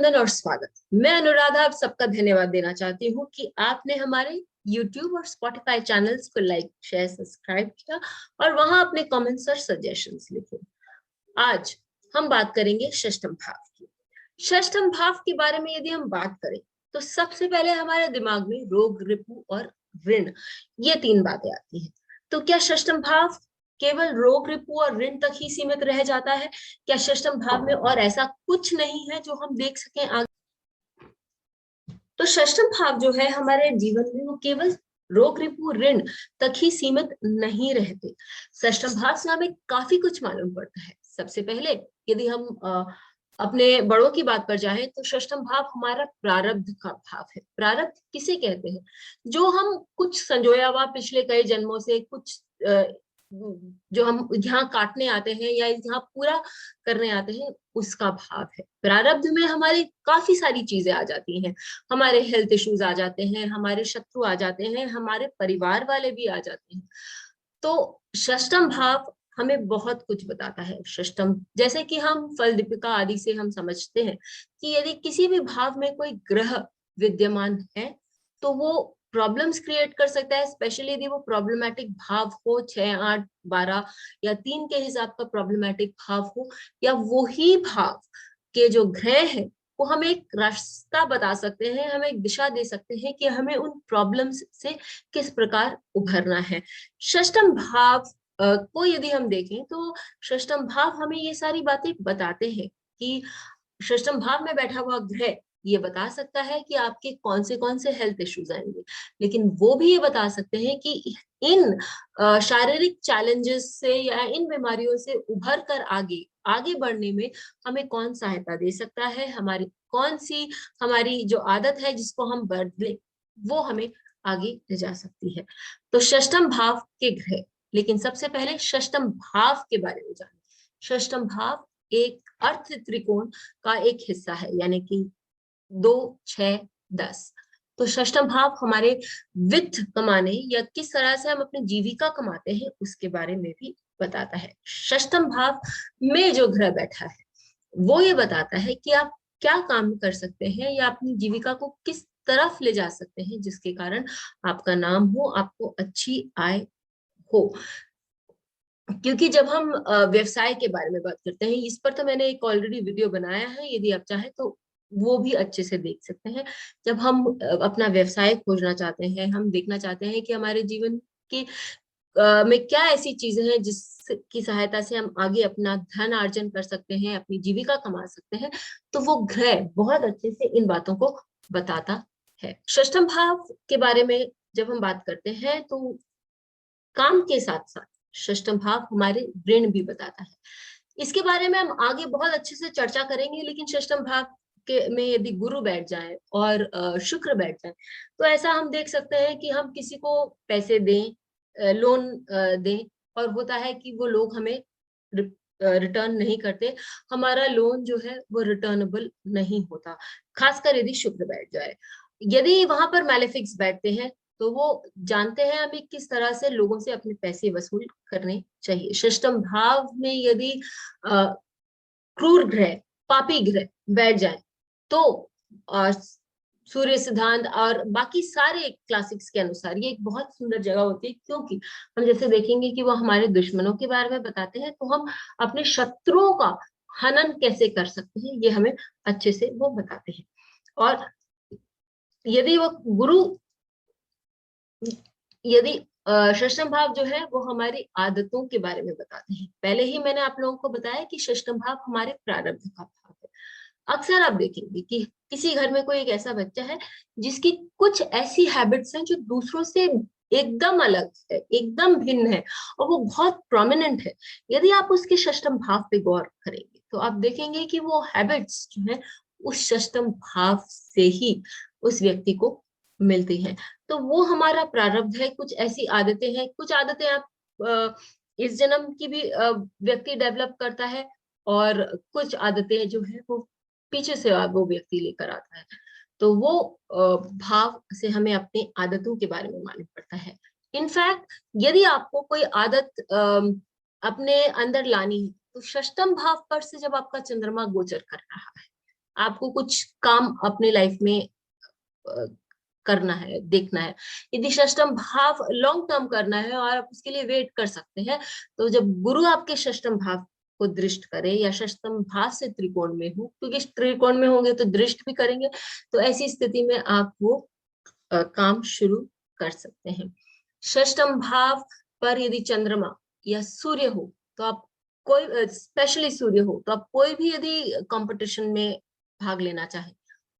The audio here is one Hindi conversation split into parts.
अभिनंदन और स्वागत। मैं अनुराधा आप सबका धन्यवाद देना चाहती हूँ कि आपने हमारे YouTube और Spotify चैनल्स को लाइक, शेयर, सब्सक्राइब किया और वहां अपने कमेंट्स और सजेशंस लिखे। आज हम बात करेंगे षष्ठम भाव की। षष्ठम भाव के बारे में यदि हम बात करें तो सबसे पहले हमारे दिमाग में रोग, रिपु और ऋण, ये तीन बातें आती हैं। तो क्या षष्ठम भाव केवल रोग, रिपु और ऋण तक ही सीमित रह जाता है? क्या षष्ठम भाव में और ऐसा कुछ नहीं है जो हम देख सकें आगे? तो षष्ठम भाव जो है हमारे जीवन में वो केवल रोग, रिपु, ऋण तक ही सीमित नहीं रहते। षष्ठम भाव से हमें काफी कुछ मालूम पड़ता है। सबसे पहले यदि हम अपने बड़ों की बात पर जाएं तो षष्ठम भाव हमारा प्रारब्ध का भाव है। प्रारब्ध किसे कहते हैं? जो हम कुछ संजोया हुआ पिछले कई जन्मों से कुछ जो हम यहाँ काटने आते हैं या यहाँ पूरा करने आते हैं, उसका भाव है। प्रारब्ध में हमारी काफी सारी चीजें आ जाती हैं। हमारे हेल्थ इश्यूज आ जाते हैं, हमारे शत्रु आ जाते हैं, हमारे परिवार वाले भी आ जाते हैं। तो षष्ठम भाव हमें बहुत कुछ बताता है। षष्ठम जैसे कि हम फल दीपिका आदि से हम समझते हैं कि यदि किसी भी भाव में कोई ग्रह विद्यमान है तो वो प्रॉब्लम्स क्रिएट कर सकता है, स्पेशली यदि वो प्रॉब्लमेटिक भाव हो 6, 8, 12 या 3 के हिसाब का प्रॉब्लमेटिक भाव हो, या वो ही भाव के जो ग्रह है वो हमें एक रास्ता बता सकते हैं, हमें एक दिशा दे सकते हैं कि हमें उन प्रॉब्लम्स से किस प्रकार उभरना है। षष्ठम भाव को यदि हम देखें तो षष्ठम भाव हमें ये सारी बातें बताते हैं कि षष्ठम भाव में बैठा हुआ ग्रह ये बता सकता है कि आपके कौन से हेल्थ इश्यूज आएंगे, लेकिन वो भी ये बता सकते हैं कि इन शारीरिक चैलेंजेस से या इन बीमारियों से उभर कर आगे आगे बढ़ने में हमें कौन सहायता दे सकता है, हमारी कौन सी हमारी जो आदत है जिसको हम बदले वो हमें आगे ले जा सकती है। तो षष्ठम भाव के ग्रह, लेकिन सबसे पहले षष्ठम भाव के बारे में जानें। षष्ठम भाव एक अर्थ त्रिकोण का एक हिस्सा है, यानी कि 2, 6, 10। तो षष्ठम भाव हमारे वित्त कमाने या किस तरह से हम अपनी जीविका कमाते हैं उसके बारे में भी बताता है। षष्ठम भाव में जो ग्रह बैठा है वो ये बताता है कि आप क्या काम कर सकते हैं या अपनी जीविका को किस तरफ ले जा सकते हैं जिसके कारण आपका नाम हो, आपको अच्छी आय हो। क्योंकि जब हम व्यवसाय के बारे में बात करते हैं, इस पर तो मैंने एक ऑलरेडी वीडियो बनाया है, यदि आप चाहें तो वो भी अच्छे से देख सकते हैं। जब हम अपना व्यवसाय खोजना चाहते हैं, हम देखना चाहते हैं कि हमारे जीवन के में क्या ऐसी चीजें हैं जिसकी सहायता से हम आगे अपना धन अर्जन कर सकते हैं, अपनी जीविका कमा सकते हैं, तो वो ग्रह बहुत अच्छे से इन बातों को बताता है। षष्ठम भाव के बारे में जब हम बात करते हैं तो काम के साथ साथ षष्ठम भाव हमारे ऋण भी बताता है। इसके बारे में हम आगे बहुत अच्छे से चर्चा करेंगे, लेकिन षष्ठम भाव के में यदि गुरु बैठ जाए और शुक्र बैठ जाए तो ऐसा हम देख सकते हैं कि हम किसी को पैसे दें, लोन दें, और होता है कि वो लोग हमें रिटर्न नहीं करते, हमारा लोन जो है वो रिटर्नेबल नहीं होता, खासकर यदि शुक्र बैठ जाए। यदि वहां पर मैलेफिक्स बैठते हैं तो वो जानते हैं हमें किस तरह से लोगों से अपने पैसे वसूल करने चाहिए। षष्ठम भाव में यदि क्रूर ग्रह, पापी ग्रह बैठ जाए तो सूर्य सिद्धांत और बाकी सारे क्लासिक्स के अनुसार ये एक बहुत सुंदर जगह होती है, क्योंकि हम जैसे देखेंगे कि वो हमारे दुश्मनों के बारे में बताते हैं, तो हम अपने शत्रुओं का हनन कैसे कर सकते हैं ये हमें अच्छे से वो बताते हैं। और यदि वो गुरु यदि षष्ठम भाव जो है वो हमारी आदतों के बारे में बताते हैं। पहले ही मैंने आप लोगों को बताया कि षष्ठम भाव हमारे प्रारब्ध का भाव है। अक्सर आप देखेंगे कि किसी घर में कोई एक ऐसा बच्चा है जिसकी कुछ ऐसी हैबिट्स हैं जो दूसरों से एकदम अलग है, एकदम भिन्न है, और वो बहुत प्रोमिनेंट है। यदि आप उसके षष्ठम भाव पे गौर करेंगे तो आप देखेंगे कि वो हैबिट्स जो है उस षष्ठम भाव से ही उस व्यक्ति को मिलती हैं। तो वो हमारा प्रारब्ध है, कुछ ऐसी आदतें हैं, कुछ आदतें आप इस जन्म की भी व्यक्ति डेवलप करता है, और कुछ आदतें जो है वो पीछे से वो व्यक्ति लेकर आता है। तो वो भाव से हमें अपनी आदतों के बारे में मालूम पड़ता है। इनफैक्ट यदि आपको कोई आदत अपने अंदर लानी है तो षष्ठम भाव पर से जब आपका चंद्रमा गोचर कर रहा है आपको कुछ काम अपने लाइफ में करना है, देखना है। यदि षष्टम भाव लॉन्ग टर्म करना है और आप उसके लिए वेट कर सकते हैं, तो जब गुरु आपके षष्टम भाव को दृष्ट करे या षष्टम भाव से त्रिकोण में हो, क्योंकि त्रिकोण में होंगे तो दृष्ट भी करेंगे, तो ऐसी स्थिति में आप वो काम शुरू कर सकते हैं। षष्टम भाव पर यदि चंद्रमा या सूर्य हो तो आप कोई, स्पेशली सूर्य हो तो आप कोई भी यदि कंपटीशन में भाग लेना चाहे,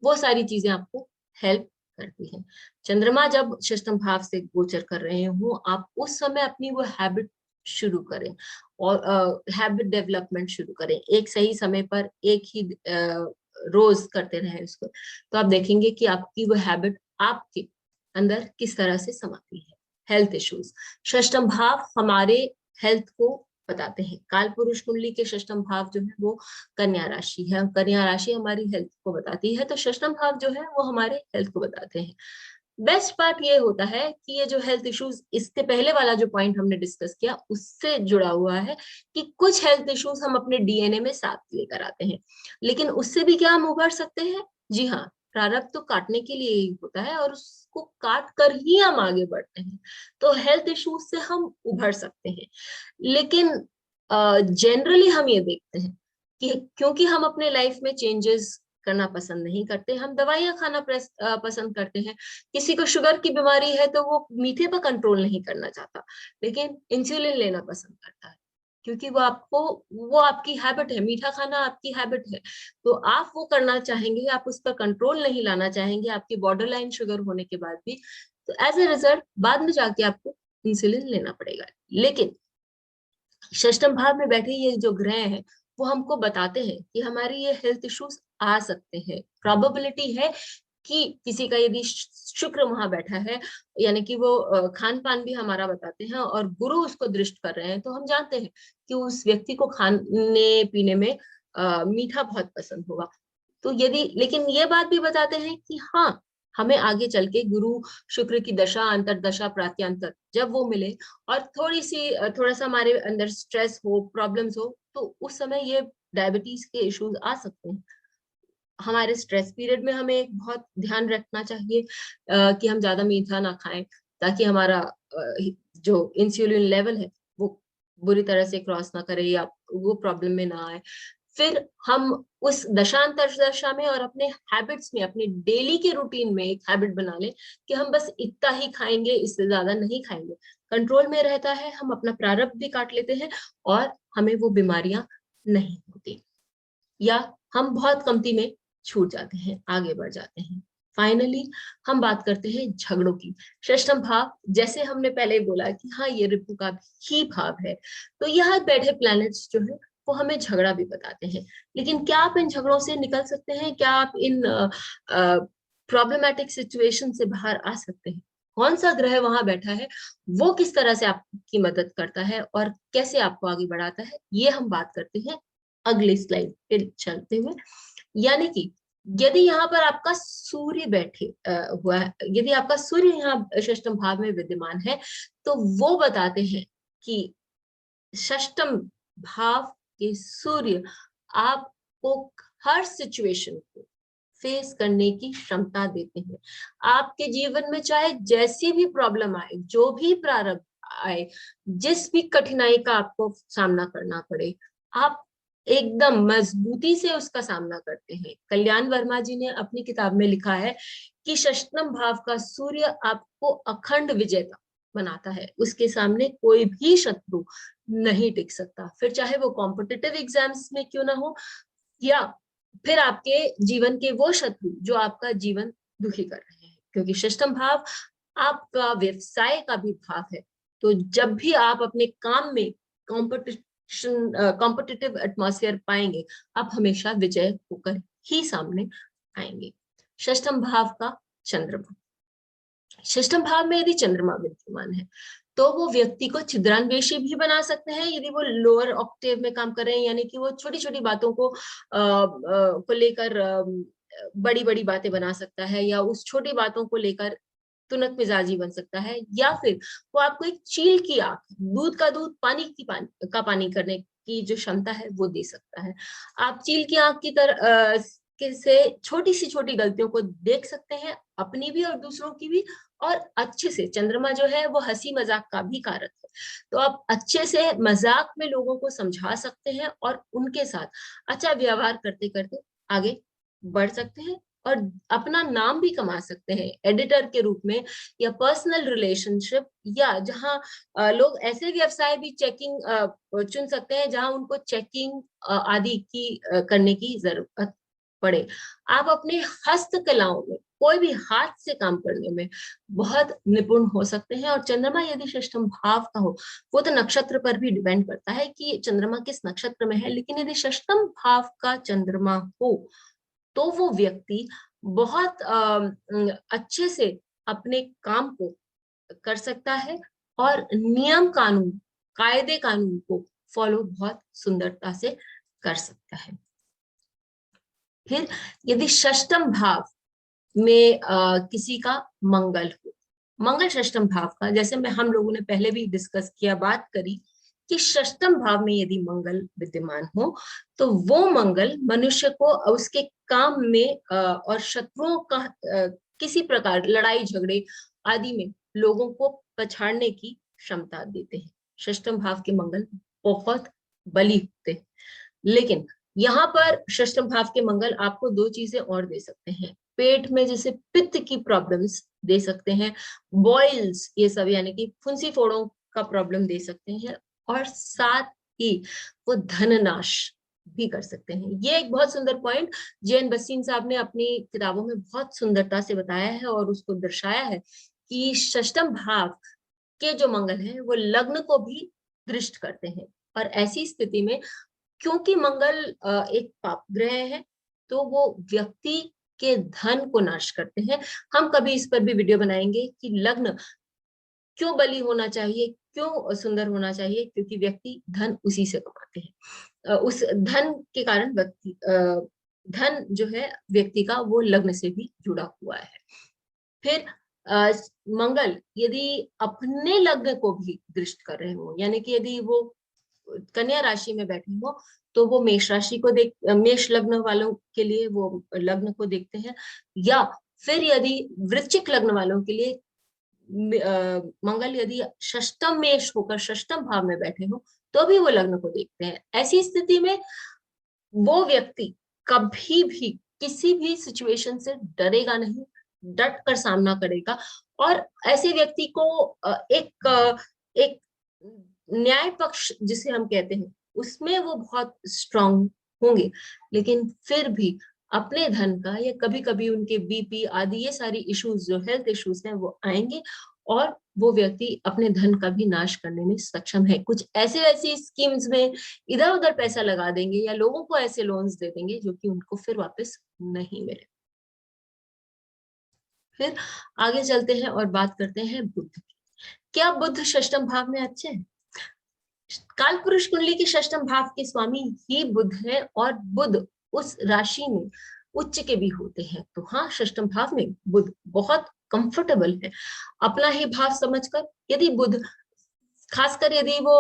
वो सारी चीजें आपको हेल्प करती हैं। चंद्रमा जब षष्टम भाव से गोचर कर रहे हो, आप उस समय अपनी वो हैबिट शुरू करें और हैबिट डेवलपमेंट शुरू करें, एक सही समय पर एक ही रोज करते रहे उसको, तो आप देखेंगे कि आपकी वो हैबिट आपके अंदर किस तरह से समाती है। हेल्थ इश्यूज, षष्टम भाव हमारे हेल्थ को बताते हैं। काल पुरुष कुंडली के षष्टम भाव जो है वो कन्या राशि है, कन्या राशि हमारी हेल्थ को बताती है, तो षष्टम भाव जो है वो हमारे हेल्थ को बताते हैं। बेस्ट पार्ट ये होता है कि ये जो हेल्थ इश्यूज, इसके पहले वाला जो पॉइंट हमने डिस्कस किया उससे जुड़ा हुआ है कि कुछ हेल्थ इश्यूज हम अपने डीएनए में साथ लेकर आते हैं, लेकिन उससे भी क्या हम उभर सकते हैं? जी हाँ, प्रारब्ध तो काटने के लिए ही होता है और उसको काट कर ही हम आगे बढ़ते हैं, तो हेल्थ इश्यूज से हम उभर सकते हैं। लेकिन जनरली हम ये देखते हैं कि क्योंकि हम अपने लाइफ में चेंजेस करना पसंद नहीं करते, हम दवाइयां खाना पसंद करते हैं। किसी को शुगर की बीमारी है तो वो मीठे पर कंट्रोल नहीं करना चाहता, लेकिन इंसुलिन लेना पसंद करता है, क्योंकि वो आपकी हैबिट है, मीठा खाना आपकी हैबिट है, तो आप वो करना चाहेंगे, आप उस पर कंट्रोल नहीं लाना चाहेंगे आपकी बॉर्डर लाइन शुगर होने के बाद भी, तो एज ए रिजल्ट बाद में जाके आपको इंसुलिन लेना पड़ेगा। लेकिन षष्टम भाव में बैठे ये जो ग्रह हैं वो हमको बताते हैं कि हमारी ये हेल्थ इश्यूज आ सकते हैं। प्रोबेबिलिटी है कि किसी का यदि शुक्र वहां बैठा है, यानी कि वो खान पान भी हमारा बताते हैं और गुरु उसको दृष्ट कर रहे हैं, तो हम जानते हैं कि उस व्यक्ति को खाने पीने में मीठा बहुत पसंद होगा। तो यदि, लेकिन ये बात भी बताते हैं कि हाँ, हमें आगे चल के गुरु शुक्र की दशा, अंतरदशा, प्रात्यांतर जब वो मिले और थोड़ा सा हमारे अंदर स्ट्रेस हो, प्रॉब्लम्स हो, तो उस समय ये डायबिटीज के इश्यूज आ सकते हैं। हमारे स्ट्रेस पीरियड में हमें एक बहुत ध्यान रखना चाहिए कि हम ज्यादा मीठा ना खाएं, ताकि हमारा जो इंसुलिन लेवल है वो बुरी तरह से क्रॉस ना करे या वो प्रॉब्लम में ना आए। फिर हम उस दशांतर दशा में और अपने हैबिट्स में, अपने डेली के रूटीन में एक हैबिट बना लें कि हम बस इतना ही खाएंगे, इससे ज्यादा नहीं खाएंगे। कंट्रोल में रहता है, हम अपना प्रारब्ध भी काट लेते हैं और हमें वो बीमारियां नहीं होती, या हम बहुत कमती में छूट जाते हैं, आगे बढ़ जाते हैं। फाइनली हम बात करते हैं झगड़ों की। षष्टम भाव, जैसे हमने पहले बोला कि हाँ ये रिपु का ही भाव है, तो यहाँ बैठे प्लैनेट्स जो है वो हमें झगड़ा भी बताते हैं। लेकिन क्या आप इन झगड़ों से निकल सकते हैं? क्या आप इन प्रॉब्लमेटिक सिचुएशन से बाहर आ सकते हैं? कौन सा ग्रह वहां बैठा है, वो किस तरह से आपकी मदद करता है और कैसे आपको आगे बढ़ाता है, ये हम बात करते हैं अगली स्लाइड पे चलते हुए। यानी कि यदि यहाँ पर आपका सूर्य बैठे हुआ है, यदि आपका सूर्य यहाँ षष्टम भाव में विद्यमान है, तो वो बताते हैं कि षष्टम भाव के सूर्य आपको हर सिचुएशन को फेस करने की क्षमता देते हैं। आपके जीवन में चाहे जैसी भी प्रॉब्लम आए, जो भी प्रारब्ध आए, जिस भी कठिनाई का आपको सामना करना पड़े, आप एकदम मजबूती से उसका सामना करते हैं। कल्याण वर्मा जी ने अपनी किताब में लिखा है कि षष्टम भाव का सूर्य आपको अखंड विजेता बनाता है, उसके सामने कोई भी शत्रु नहीं टिक सकता, फिर चाहे वो कॉम्पिटिटिव एग्जाम्स में क्यों ना हो, या फिर आपके जीवन के वो शत्रु जो आपका जीवन दुखी कर रहे हैं। क्योंकि षष्टम भाव आपका व्यवसाय का भी भाव है, तो जब भी आप अपने काम में कॉम्पिटिटिव एटमॉस्फेयर पाएंगे, आप हमेशा विजय होकर ही सामने आएंगे। षष्टम भाव का चंद्रमा, षष्टम भाव में यदि चंद्रमा विद्यमान है तो वो व्यक्ति को छिद्रान्वेषी भी बना सकते हैं, यदि वो लोअर ऑक्टेव में काम कर रहे हैं, यानी कि वो छोटी छोटी बातों को लेकर बड़ी बड़ी बातें बना सकता है, या उस छोटी बातों को लेकर तुनक मिजाजी बन सकता है, या फिर वो आपको एक चील की आंख, दूध का दूध, पानी करने की जो क्षमता है वो दे सकता है। आप चील की आंख की तरह से छोटी सी छोटी गलतियों को देख सकते हैं, अपनी भी और दूसरों की भी, और अच्छे से, चंद्रमा जो है वो हंसी मजाक का भी कारक है, तो आप अच्छे से मजाक में लोगों को समझा सकते हैं और उनके साथ अच्छा व्यवहार करते करते आगे बढ़ सकते हैं और अपना नाम भी कमा सकते हैं एडिटर के रूप में, या पर्सनल रिलेशनशिप, या जहां लोग ऐसे व्यवसाय भी चेकिंग चुन सकते हैं जहां उनको चेकिंग आदि की करने की जरूरत पड़े। आप अपने हस्तकलाओं में, कोई भी हाथ से काम करने में बहुत निपुण हो सकते हैं। और चंद्रमा यदि षष्ठम भाव का हो, वो तो नक्षत्र पर भी डिपेंड करता है कि चंद्रमा किस नक्षत्र में है, लेकिन यदि षष्ठम भाव का चंद्रमा हो तो वो व्यक्ति बहुत अच्छे से अपने काम को कर सकता है और नियम कानून, कायदे कानून को फॉलो बहुत सुंदरता से कर सकता है। फिर यदि षष्ठम भाव में किसी का मंगल हो, मंगल षष्ठम भाव का, जैसे मैं हम लोगों ने पहले भी डिस्कस किया, बात करी कि षष्ठम भाव में यदि मंगल विद्यमान हो तो वो मंगल मनुष्य को उसके काम में और शत्रुओं का किसी प्रकार लड़ाई झगड़े आदि में लोगों को पछाड़ने की क्षमता देते हैं। षष्ठम भाव के मंगल बहुत बली होते हैं, लेकिन यहाँ पर षष्ठम भाव के मंगल आपको दो चीजें और दे सकते हैं। पेट में जैसे पित्त की प्रॉब्लम्स दे सकते हैं, बॉइल्स, ये सब यानी कि फुंसी फोड़ों का प्रॉब्लम दे सकते हैं, और साथ ही वो धन नाश भी कर सकते हैं। ये एक बहुत सुंदर पॉइंट जैन बस्सीन साहब ने अपनी किताबों में बहुत सुंदरता से बताया है और उसको दर्शाया है कि षष्ठम भाव के जो मंगल हैं वो लग्न को भी दृष्ट करते हैं, और ऐसी स्थिति में क्योंकि मंगल एक पाप ग्रह है तो वो व्यक्ति के धन को नाश करते हैं। हम कभी इस पर भी वीडियो बनाएंगे कि लग्न क्यों बली होना चाहिए, क्यों सुंदर होना चाहिए, क्योंकि व्यक्ति धन उसी से कमाते हैं। उस धन के कारण व्यक्ति धन जो है व्यक्ति का वो लग्न से भी जुड़ा हुआ है। फिर मंगल यदि अपने लग्न को भी दृष्ट कर रहे हो, यानी कि यदि वो कन्या राशि में बैठे हो तो वो मेष राशि को मेष लग्न वालों के लिए वो लग्न को देखते हैं, या फिर यदि वृश्चिक लग्न वालों के लिए मंगल यदि षष्टम मेष होकर षष्टम भाव में बैठे हो तो भी वो लग्न को देखते हैं। ऐसी स्थिति में वो व्यक्ति कभी भी किसी भी सिचुएशन से डरेगा नहीं, डट कर सामना करेगा, और ऐसे व्यक्ति को एक न्याय पक्ष जिसे हम कहते हैं उसमें वो बहुत स्ट्रांग होंगे, लेकिन फिर भी अपने धन का, या कभी कभी उनके बीपी आदि ये सारी इश्यूज जो हेल्थ इश्यूज हैं वो आएंगे, और वो व्यक्ति अपने धन का भी नाश करने में सक्षम है। कुछ ऐसे ऐसी स्कीम्स में इधर उधर पैसा लगा देंगे या लोगों को ऐसे लोन्स दे देंगे जो कि उनको फिर वापस नहीं मिले। फिर आगे चलते हैं और बात करते हैं बुध की। क्या बुध षष्टम भाव में अच्छे हैं? काल पुरुष कुंडली के षष्टम भाव के स्वामी ही बुध है, और बुध उस राशि में उच्च के भी होते हैं। तो हाँ, षष्टम भाव में बुध बहुत कंफर्टेबल है। अपना ही भाव समझकर यदि बुध, खासकर यदि वो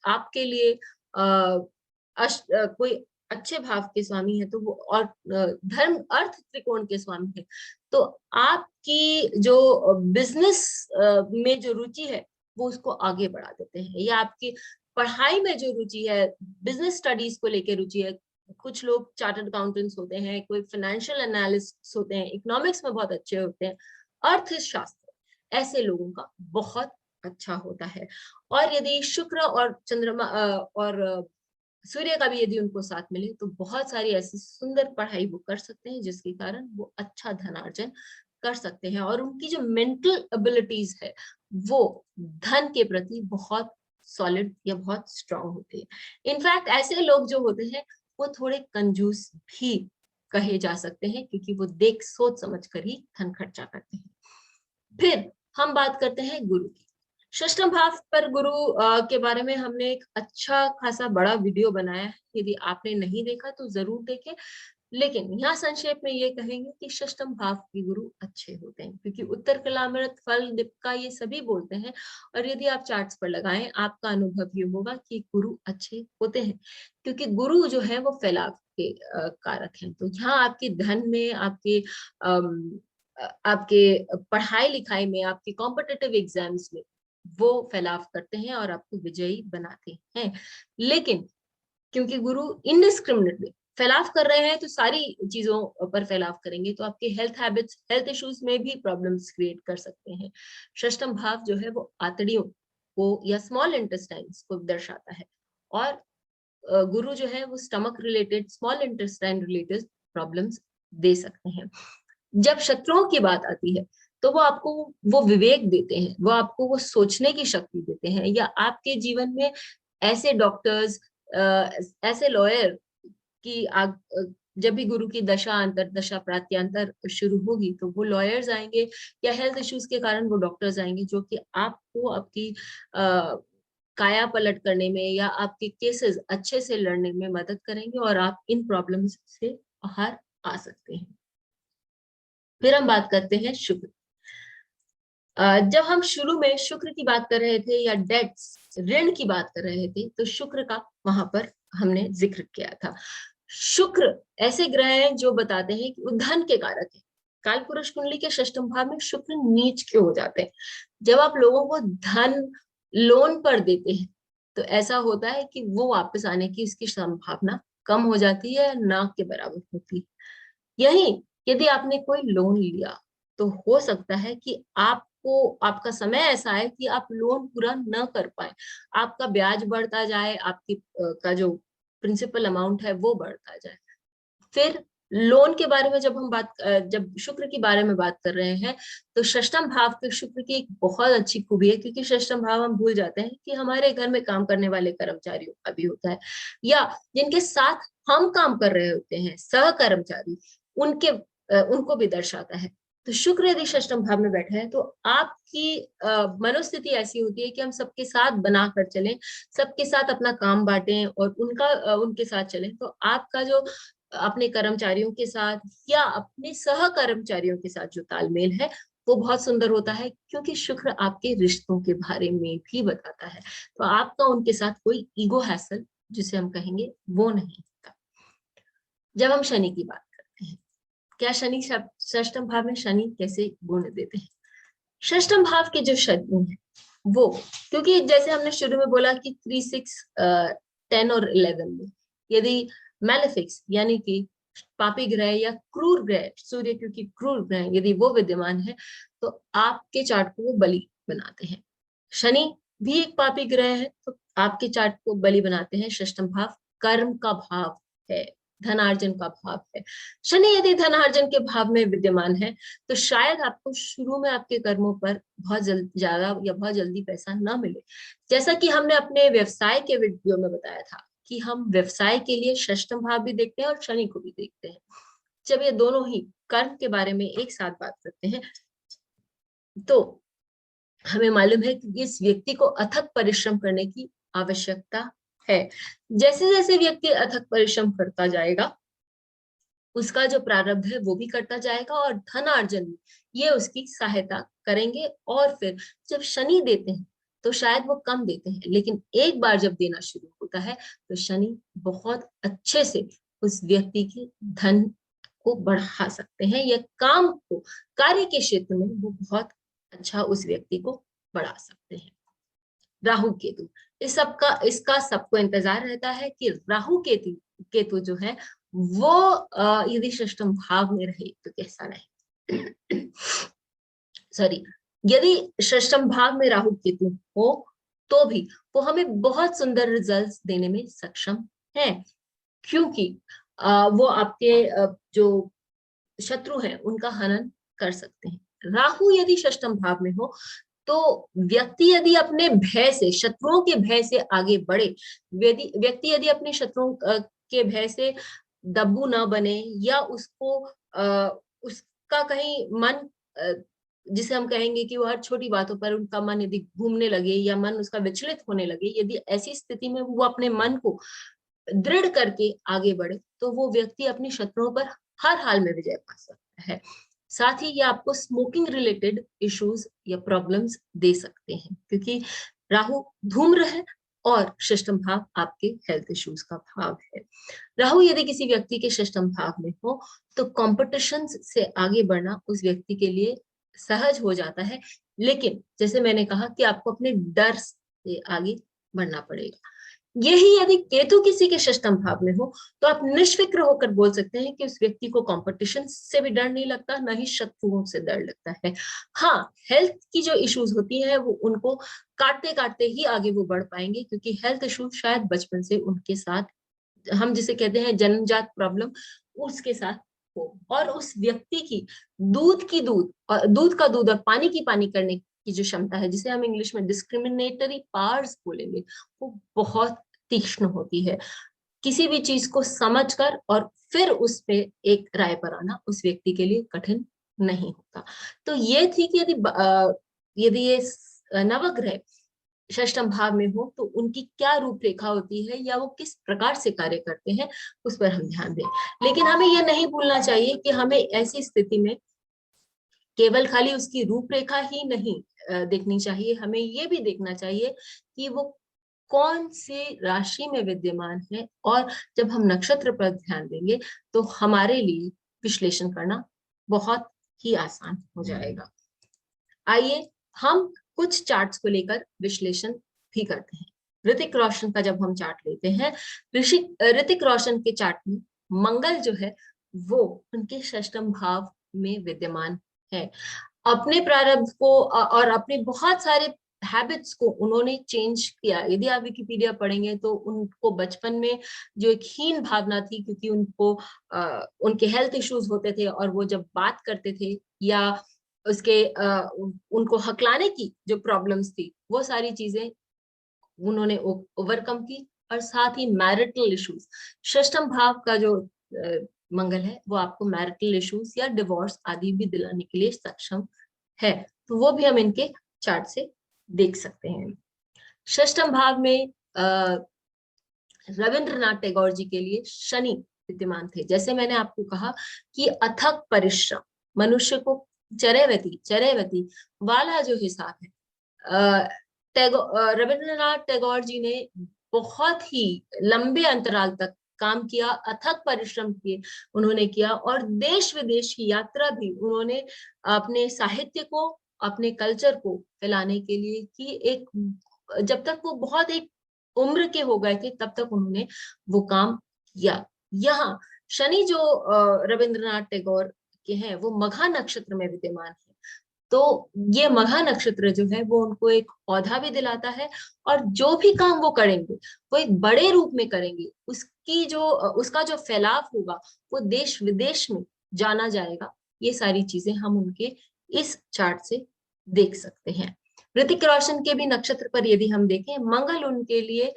आपके लिए कोई अच्छे भाव के स्वामी है तो वो, और धर्म अर्थ त्रिकोण के स्वामी है, तो आपकी जो बिजनेस में जो रुचि है वो उसको आगे बढ़ा देते हैं, या आपकी पढ़ाई में जो रुचि है, बिजनेस स्टडीज को लेकर रुचि है, कुछ लोग चार्टर्ड अकाउंटेंट्स होते हैं, कोई फाइनेंशियल एनालिस्ट होते हैं, इकोनॉमिक्स में बहुत अच्छे होते हैं, अर्थशास्त्र, ऐसे लोगों का बहुत अच्छा होता है। और यदि शुक्र और चंद्रमा और सूर्य का भी यदि उनको साथ मिले तो बहुत सारी ऐसी सुंदर पढ़ाई वो कर सकते हैं जिसके कारण वो अच्छा धनार्जन कर सकते हैं, और उनकी जो मेंटल एबिलिटीज है वो धन के प्रति बहुत सॉलिड या बहुत स्ट्रांग होती है। इनफैक्ट ऐसे लोग जो होते हैं वो थोड़े कंजूस भी कहे जा सकते हैं, क्योंकि वो देख सोच समझ कर ही धन खर्चा करते हैं। फिर हम बात करते हैं गुरु की। षष्ठम भाव पर गुरु के बारे में हमने एक अच्छा खासा बड़ा वीडियो बनाया है, यदि आपने नहीं देखा तो जरूर देखें। लेकिन यहाँ संक्षेप में ये कहेंगे कि षष्ठम भाव के गुरु अच्छे होते हैं, क्योंकि उत्तर कलामृत फल दीपिका ये सभी बोलते हैं, और यदि आप चार्ट्स पर लगाएं आपका अनुभव ये होगा कि गुरु अच्छे होते हैं, क्योंकि गुरु जो है वो फैलाव, के कारक हैं। तो यहाँ आपके धन में, आपके पढ़ाई लिखाई में, आपके कॉम्पिटिटिव एग्जाम्स में वो फैलाव करते हैं और आपको विजयी बनाते हैं। लेकिन क्योंकि गुरु इनडिस्क्रिमिनेटली फैलाव कर रहे हैं, तो सारी चीजों पर फैलाव करेंगे, तो आपके हेल्थ हैबिट्स, हेल्थ इश्यूज में भी प्रॉब्लम्स क्रिएट कर सकते हैं। षष्ठम भाव जो है वो आंतड़ियों को या स्मॉल इंटेस्टाइन्स को दर्शाता है, और गुरु जो है वो stomach related, small intestine related problems they सकते हैं। जब शत्रुओं की बात आती है तो वो आपको वो विवेक देते हैं, वो आपको वो सोचने की शक्ति देते हैं, या आपके जीवन में ऐसे डॉक्टर्स, ऐसे लॉयर की जब भी गुरु की दशा अंतरदशा प्रात्यांतर शुरू होगी तो वो लॉयर्स आएंगे, या हेल्थ इश्यूज के कारण वो डॉक्टर्स आएंगे, जो कि आपको आपकी काया पलट करने में या आपके केसेस अच्छे से लड़ने में मदद करेंगे, और आप इन प्रॉब्लम्स से बाहर आ सकते हैं। फिर हम बात करते हैं शुक्र। जब हम शुरू में शुक्र की बात कर रहे थे या डेट्स, ऋण की बात कर रहे थे, तो शुक्र का वहां पर हमने जिक्र किया था। शुक्र ऐसे ग्रह हैं जो बताते हैं कि वो धन के कारक है। काल पुरुष कुंडली के षष्ठम भाव में शुक्र नीच क्यों हो जाते हैं? जब आप लोगों को धन लोन पर देते हैं तो ऐसा होता है कि वो वापस आने की इसकी संभावना कम हो जाती है, ना के बराबर होती है। यही यदि आपने कोई लोन लिया तो हो सकता है कि आपका समय ऐसा है कि आप लोन पूरा न कर पाए, आपका ब्याज बढ़ता जाए, आपकी का जो प्रिंसिपल अमाउंट है वो बढ़ता जाए। फिर लोन के बारे में जब शुक्र के बारे में बात कर रहे हैं, तो षष्ठम भाव के शुक्र की एक बहुत अच्छी खूबी है, क्योंकि षष्ठम भाव हम भूल जाते हैं कि हमारे घर में काम करने वाले कर्मचारियों का भी होता है, या जिनके साथ हम काम कर रहे होते हैं सह कर्मचारी, उनको भी दर्शाता है। तो शुक्र यदि षष्ठम भाव में बैठा है तो आपकी मनोस्थिति ऐसी होती है कि हम सबके साथ बनाकर चलें, सबके साथ अपना काम बांटें और उनके साथ चलें। तो आपका जो अपने कर्मचारियों के साथ या अपने सह कर्मचारियों के साथ जो तालमेल है वो बहुत सुंदर होता है, क्योंकि शुक्र आपके रिश्तों के बारे में भी बताता है। तो आपका उनके साथ कोई ईगो हैसल जिसे हम कहेंगे वो नहीं होता। जब हम शनि की बात करते हैं, क्या शनि षष्ठम भाव में शनि कैसे गुण देते हैं? षष्ठम भाव के जो शनि है वो, क्योंकि जैसे हमने शुरू में बोला कि 3, 6, 10 और 11 में यदि मैलेफिक्स यानी कि पापी ग्रह या क्रूर ग्रह, सूर्य क्योंकि क्रूर ग्रह, यदि वो विद्यमान है तो आपके चार्ट को वो बलि बनाते हैं। शनि भी एक पापी ग्रह है तो आपके चार्ट को बलि बनाते हैं। षष्ठम भाव कर्म का भाव है, धनार्जन का भाव है। शनि यदि धनार्जन के भाव में विद्यमान है तो शायद आपको शुरू में आपके कर्मों पर बहुत ज्यादा या बहुत जल्दी पैसा ना मिले। जैसा कि हमने अपने व्यवसाय के वीडियो में बताया था कि हम व्यवसाय के लिए षष्ठम भाव भी देखते हैं और शनि को भी देखते हैं। जब ये दोनों ही कर्म के बारे में एक साथ बात करते हैं तो हमें मालूम है कि इस व्यक्ति को अथक परिश्रम करने की आवश्यकता है। जैसे जैसे व्यक्ति अथक परिश्रम करता जाएगा उसका जो प्रारब्ध है वो भी करता जाएगा और धनार्जन में ये उसकी सहायता करेंगे। और फिर जब शनि देते हैं तो शायद वो कम देते हैं, लेकिन एक बार जब देना शुरू होता है तो शनि बहुत अच्छे से उस व्यक्ति के धन को बढ़ा सकते हैं, या कार्य के क्षेत्र में वो बहुत अच्छा उस व्यक्ति को बढ़ा सकते हैं। राहु केतु, इसका सबको इंतजार रहता है कि राहु केतु जो है वो यदि षष्ठम भाव में रहे तो कैसा रहे। सॉरी, यदि षष्ठम भाव में राहु केतु हो तो भी वो हमें बहुत सुंदर रिजल्ट्स देने में सक्षम है, क्योंकि वो आपके जो शत्रु हैं उनका हनन कर सकते हैं। राहु यदि षष्ठम भाव में हो तो व्यक्ति यदि अपने भय से, शत्रुओं के भय से आगे बढ़े, व्यक्ति यदि अपने शत्रुओं के भय से दब्बू ना बने, या उसका कहीं मन, जिसे हम कहेंगे कि वो हर छोटी बातों पर उनका मन यदि घूमने लगे या मन उसका विचलित होने लगे, यदि ऐसी स्थिति में वो अपने मन को दृढ़ करके आगे बढ़े तो वो व्यक्ति अपने शत्रुओं पर हर हाल में विजय पा सकता है। साथ ही ये आपको स्मोकिंग रिलेटेड इश्यूज या प्रॉब्लम्स दे सकते हैं, क्योंकि राहु धूम्र है और षष्टम भाव आपके हेल्थ इश्यूज का भाव है। राहु यदि किसी व्यक्ति के षष्टम भाव में हो तो कंपटीशन से आगे बढ़ना उस व्यक्ति के लिए सहज हो जाता है, लेकिन जैसे मैंने कहा कि आपको अपने डर से आगे बढ़ना पड़ेगा। यही यदि केतु किसी के षष्टम भाव में हो तो आप निष्फिक्र होकर बोल सकते हैं कि उस व्यक्ति को कंपटीशन से भी डर नहीं लगता, ना ही शत्रुओं से डर लगता है। हाँ, हेल्थ की जो इश्यूज होती है वो उनको काटते काटते ही आगे वो बढ़ पाएंगे, क्योंकि हेल्थ इश्यूज शायद बचपन से उनके साथ, हम जिसे कहते हैं जन्मजात प्रॉब्लम, उसके साथ हो। और उस व्यक्ति की दूध की दूध और दूध का दूध और पानी की पानी करने की जो क्षमता है, जिसे हम इंग्लिश में डिस्क्रिमिनेटरी पावर्स बोलेंगे, वो बहुत तीक्ष्ण होती है। किसी भी चीज को समझकर और फिर उस पे एक राय पर आना उस व्यक्ति के लिए कठिन नहीं होता। तो ये थी कि यदि ये नवग्रह षष्टम भाव में हो तो उनकी क्या रूपरेखा होती है या वो किस प्रकार से कार्य करते हैं, उस पर हम ध्यान दें। लेकिन हमें यह नहीं भूलना चाहिए कि हमें ऐसी स्थिति में केवल खाली उसकी रूपरेखा ही नहीं देखनी चाहिए, हमें ये भी देखना चाहिए कि वो कौन से राशि में विद्यमान है। और जब हम नक्षत्र पर ध्यान देंगे तो हमारे लिए विश्लेषण करना बहुत ही आसान हो जाएगा। आइए हम कुछ चार्ट्स को लेकर विश्लेषण भी करते हैं। ऋतिक रोशन का जब हम चार्ट लेते हैं, ऋतिक रोशन के चार्ट में मंगल जो है वो उनके षष्टम भाव में विद्यमान है। अपने प्रारब्ध को और अपने बहुत सारे हैबिट्स को उन्होंने चेंज किया। यदि आप विकिपीडिया पढ़ेंगे तो उनको बचपन में जो एक हीन भावना थी, क्योंकि उनको उनके हेल्थ इश्यूज होते थे और वो जब बात करते थे या उसके उनको हकलाने की जो प्रॉब्लम्स थी, वो सारी चीजें उन्होंने ओवरकम की। और साथ ही मैरिटल इश्यूज, षष्टम भाव का जो मंगल है वो आपको मैरिटल इश्यूज या डिवोर्स आदि भी दिलाने के लिए सक्षम है, तो वो भी हम इनके चार्ट से देख सकते हैं। षष्टम भाव में रविंद्रनाथ टैगोर जी के लिए शनि विद्यमान थे। जैसे मैंने आपको कहा कि अथक परिश्रम मनुष्य को चरैवती वाला जो हिसाब है, रविंद्रनाथ टैगोर जी ने बहुत ही लंबे अंतराल तक काम किया, अथक परिश्रम किए उन्होंने किया, और देश विदेश की यात्रा भी उन्होंने अपने साहित्य को, अपने कल्चर को फैलाने के लिए की। एक जब तक वो बहुत एक उम्र के हो गए थे तब तक उन्होंने वो काम किया। यहाँ शनि जो रविंद्रनाथ टैगोर के हैं वो मघा नक्षत्र में विद्यमान है, तो ये मघा नक्षत्र जो है वो उनको एक औधा भी दिलाता है, और जो भी काम वो करेंगे वो एक बड़े रूप में करेंगे, उसका जो फैलाव होगा वो देश विदेश में जाना जाएगा। ये सारी चीजें हम उनके इस चार्ट से देख सकते हैं। ऋतिक रोशन के भी नक्षत्र पर यदि हम देखें, मंगल उनके लिए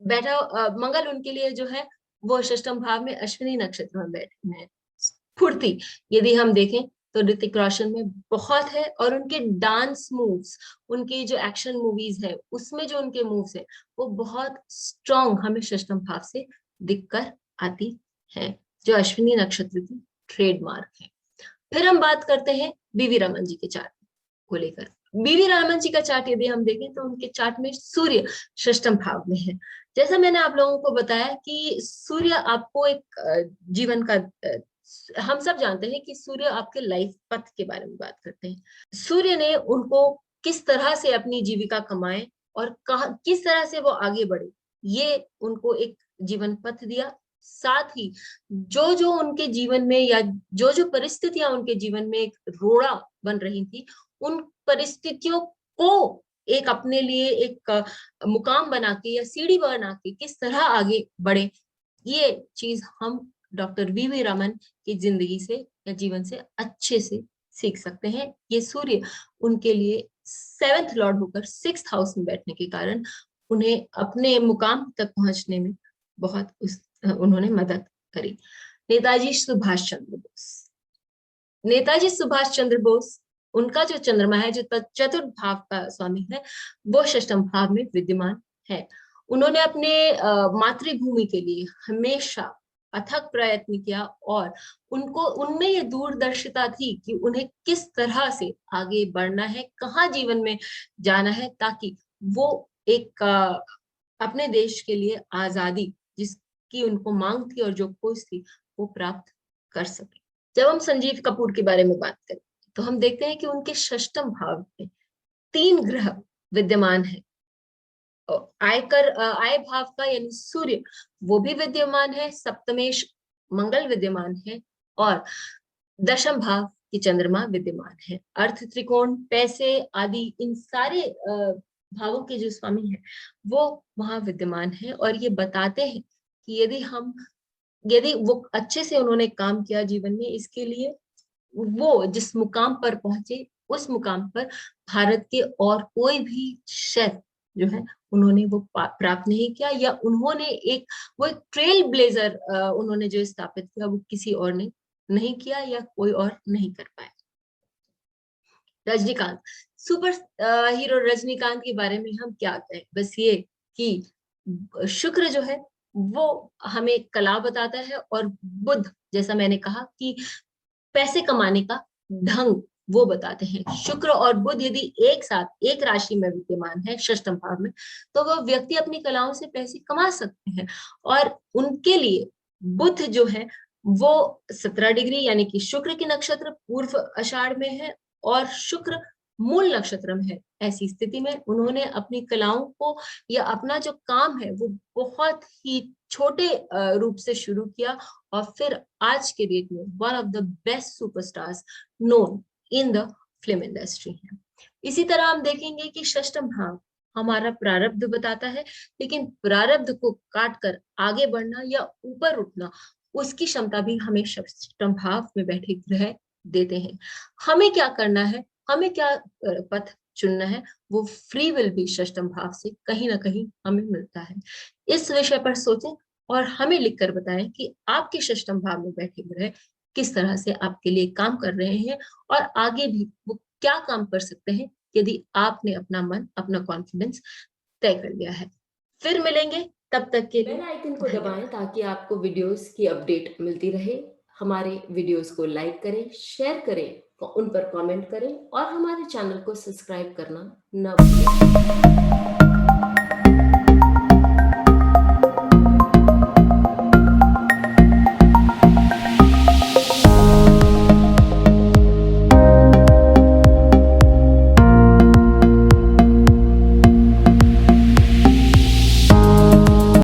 मंगल उनके लिए जो है वो षष्टम भाव में अश्विनी नक्षत्र में बैठे हैं। स्फूर्ति यदि हम देखें तो ऋतिक रोशन में बहुत है, और उनके डांस मूव्स, उनके जो एक्शन मूवीज है उसमें जो उनके मूव्स है वो बहुत स्ट्रॉन्ग हमें षष्टम भाव से दिखकर आती है, जो अश्विनी नक्षत्र की ट्रेडमार्क है। फिर हम बात करते हैं बीवी रमन जी के चार्ट को लेकर। बीवी रमन जी का चार्ट यदि हम देखें तो उनके चार्ट में सूर्य षष्टम भाव में है। जैसा मैंने आप लोगों को बताया कि सूर्य आपको एक जीवन का, हम सब जानते हैं कि सूर्य आपके लाइफ पथ के बारे में बात करते हैं। सूर्य ने उनको किस तरह से अपनी जीविका कमाए और किस तरह से वो आगे बढ़े, ये उनको एक जीवन पथ दिया। साथ ही जो जो उनके जीवन में या जो जो परिस्थितियां उनके जीवन में एक रोड़ा बन रही थी, उन परिस्थितियों को एक अपने लिए एक मुकाम बना के या सीढ़ी बना के किस तरह आगे बढ़े, ये चीज हम डॉक्टर वीवी रमन की जिंदगी से या जीवन से अच्छे से सीख सकते हैं। ये सूर्य उनके लिए 7th लॉर्ड होकर 6th हाउस में बैठने के कारण उन्हें अपने मुकाम तक पहुंचने में बहुत उन्होंने मदद करी। नेताजी सुभाष चंद्र बोस, नेताजी सुभाष चंद्र बोस, उनका जो चंद्रमा है जो चतुर्थ भाव का स्वामी है वो षष्टम भाव में विद्यमान है। उन्होंने अपने मातृभूमि के लिए हमेशा अथक प्रयत्न किया, और उनको उनमें ये दूरदर्शिता थी कि उन्हें किस तरह से आगे बढ़ना है, कहाँ जीवन में जाना है, ताकि वो एक अपने देश के लिए आजादी जिसकी उनको मांग थी और जो खोज थी वो प्राप्त कर सके। जब हम संजीव कपूर के बारे में बात करें तो हम देखते हैं कि उनके षष्टम भाव में 3 ग्रह विद्यमान है। आय भाव का यानी सूर्य वो भी विद्यमान है, सप्तमेश मंगल विद्यमान है और दशम भाव की चंद्रमा विद्यमान है। अर्थ त्रिकोण, पैसे आदि इन सारे भावों के जो स्वामी हैं वो वहां विद्यमान है और ये बताते हैं कि यदि वो अच्छे से उन्होंने काम किया जीवन में, इसके लिए वो जिस मुकाम पर पहुंचे उस मुकाम पर भारत के और कोई भी शेफ जो है उन्होंने वो प्राप्त नहीं किया, या उन्होंने वो एक ट्रेल ब्लेजर उन्होंने जो स्थापित किया वो किसी और ने नहीं किया या कोई और नहीं कर पाया। रजनीकांत, सुपर हीरो रजनीकांत के बारे में हम क्या कहें, बस ये कि शुक्र जो है वो हमें कला बताता है और बुध जैसा मैंने कहा कि पैसे कमाने का ढंग वो बताते हैं। शुक्र और बुध यदि एक साथ एक राशि में विद्यमान है षष्टम भाव में तो वह व्यक्ति अपनी कलाओं से पैसे कमा सकते हैं। और उनके लिए बुध जो है वो 17 डिग्री यानी कि शुक्र के नक्षत्र पूर्व आषाढ़ में है और शुक्र मूल नक्षत्र में है। ऐसी स्थिति में उन्होंने अपनी कलाओं को या अपना जो काम है वो बहुत ही छोटे रूप से शुरू किया और फिर आज के डेट में one of the best superstars known in the film industry है। इसी तरह हम देखेंगे कि षष्टम भाव हमारा प्रारब्ध बताता है, लेकिन प्रारब्ध को काट कर आगे बढ़ना या ऊपर उठना उसकी क्षमता भी हमें षष्टम भाव में बैठे ग्रह देते हैं। हमें क्या करना है, हमें क्या पथ चुनना है, वो फ्री विल भी षष्टम भाव से कहीं ना कहीं हमें मिलता है। इस विषय पर सोचें और हमें लिखकर बताएं कि आपके षष्टम भाव में बैठे ग्रह किस तरह से आपके लिए काम कर रहे हैं और आगे भी वो क्या काम कर सकते हैं यदि आपने अपना मन, अपना कॉन्फिडेंस तय कर लिया है। फिर मिलेंगे, तब तक के लिए बेल आइकन को दबाएं ताकि आपको वीडियोस की अपडेट मिलती रहे। हमारे वीडियोस को लाइक करें, शेयर करें, उन पर कमेंट करें और हमारे चैनल को सब्सक्राइब करना न भूलें।